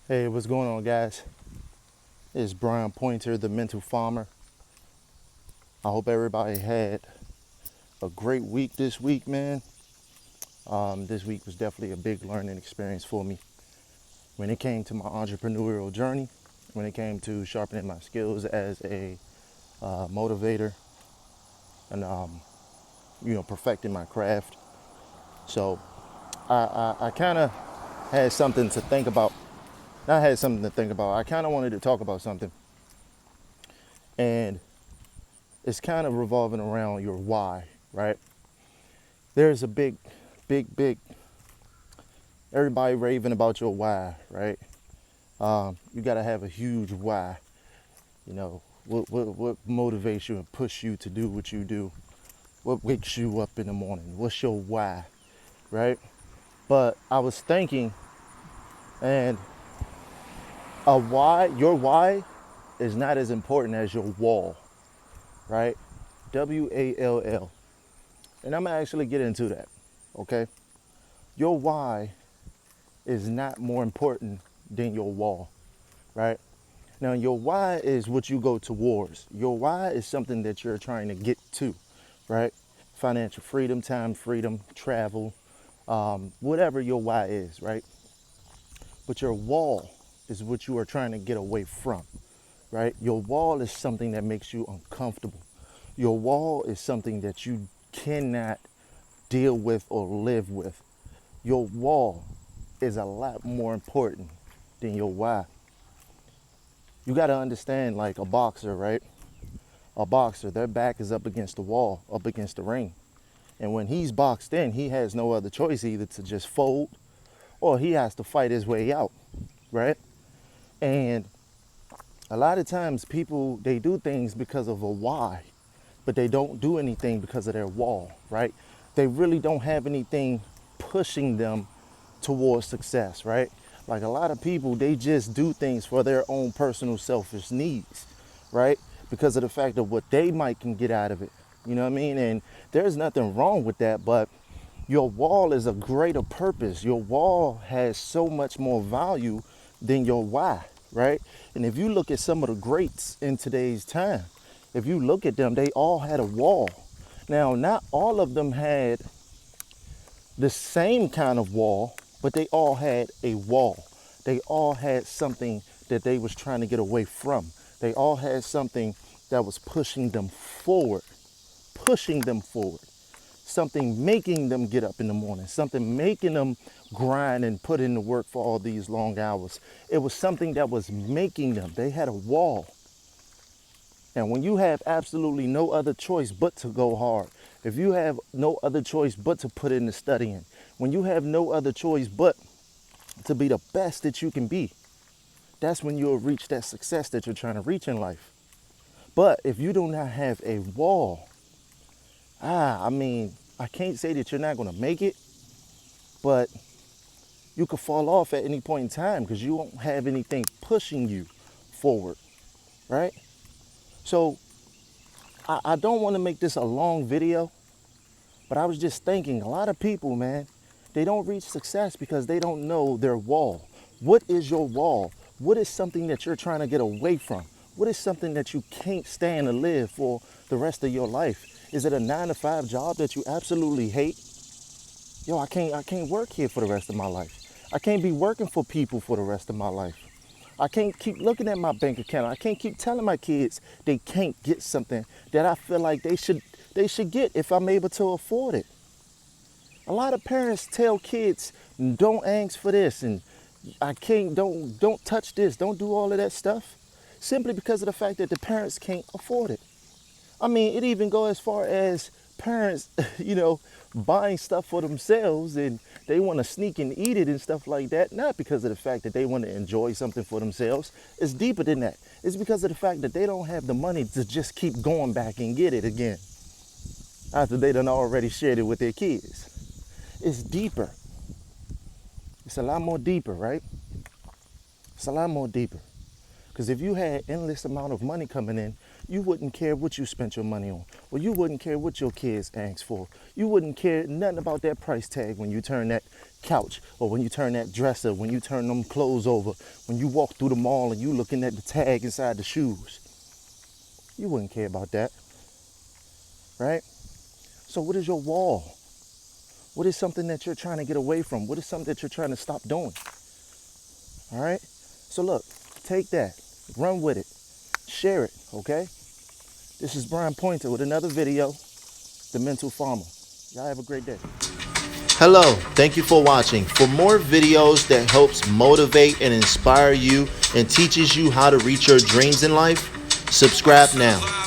Hey, what's going on, guys? It's Brian Pointer, the mental farmer. I hope everybody had a great week this week, man. This week was definitely a big learning experience for me when it came to my entrepreneurial journey, when it came to sharpening my skills as a motivator and, perfecting my craft. So I kind of had something to think about. I had something to think about. I kind of wanted to talk about something, and it's kind of revolving around your why, right? There's a big, everybody raving about your why, right? You got to have a huge why. You know, what motivates you and push you to do what you do? What wakes you up in the morning? What's your why, right? But I was thinking, and your why is not as important as your wall, right? WALL. And I'm gonna actually get into that, okay? Your why is not more important than your wall, right? Now, your why is what you go towards. Your why is something that you're trying to get to, right? Financial freedom, time freedom, travel, whatever your why is, right? But your wall is what you are trying to get away from, right? Your wall is something that makes you uncomfortable. Your wall is something that you cannot deal with or live with. Your wall is a lot more important than your why. You got to understand, like a boxer, right? A boxer, their back is up against the wall, up against the ring. And when he's boxed in, he has no other choice either to just fold or he has to fight his way out, right? And a lot of times people, they do things because of a why, but they don't do anything because of their wall, right? They really don't have anything pushing them towards success, right? Like a lot of people, they just do things for their own personal selfish needs, right? Because of the fact of what they might can get out of it. You know what I mean? And there's nothing wrong with that, but your wall is a greater purpose. Your wall has so much more value than your why, right? And if you look at some of the greats in today's time, if you look at them, they all had a wall. Now, not all of them had the same kind of wall, but they all had a wall. They all had something that they was trying to get away from. They all had something that was pushing them forward, something making them get up in the morning, something making them grind and put in the work for all these long hours. It was something that was making them. They had a wall. And when you have absolutely no other choice but to go hard, if you have no other choice but to put in the studying, when you have no other choice but to be the best that you can be, that's when you'll reach that success that you're trying to reach in life. But if you do not have a wall, I can't say that you're not going to make it, but you could fall off at any point in time because you won't have anything pushing you forward, right? So I don't want to make this a long video, but I was just thinking a lot of people, man, they don't reach success because they don't know their wall. What is your wall? What is something that you're trying to get away from? What is something that you can't stand to live for the rest of your life? Is it a 9 to 5 job that you absolutely hate? Yo, I can't work here for the rest of my life. I can't be working for people for the rest of my life. I can't keep looking at my bank account. I can't keep telling my kids they can't get something that I feel like they should get if I'm able to afford it. A lot of parents tell kids, don't ask for this and I can't don't touch this, don't do all of that stuff. Simply because of the fact that the parents can't afford it. I mean, it even goes as far as parents, buying stuff for themselves and they want to sneak and eat it and stuff like that. Not because of the fact that they want to enjoy something for themselves. It's deeper than that. It's because of the fact that they don't have the money to just keep going back and get it again after they done already shared it with their kids. It's deeper. It's a lot more deeper, right? It's a lot more deeper. Because if you had endless amount of money coming in, you wouldn't care what you spent your money on. Or you wouldn't care what your kids asked for. You wouldn't care nothing about that price tag when you turn that couch, or when you turn that dresser, when you turn them clothes over, when you walk through the mall and you looking at the tag inside the shoes. You wouldn't care about that, right? So what is your wall? What is something that you're trying to get away from? What is something that you're trying to stop doing? All right? So look, take that, run with it, share it, okay? This is Brian Pointer with another video, The Mental Farmer. Y'all have a great day. Hello, thank you for watching. For more videos that helps motivate and inspire you and teaches you how to reach your dreams in life, subscribe now.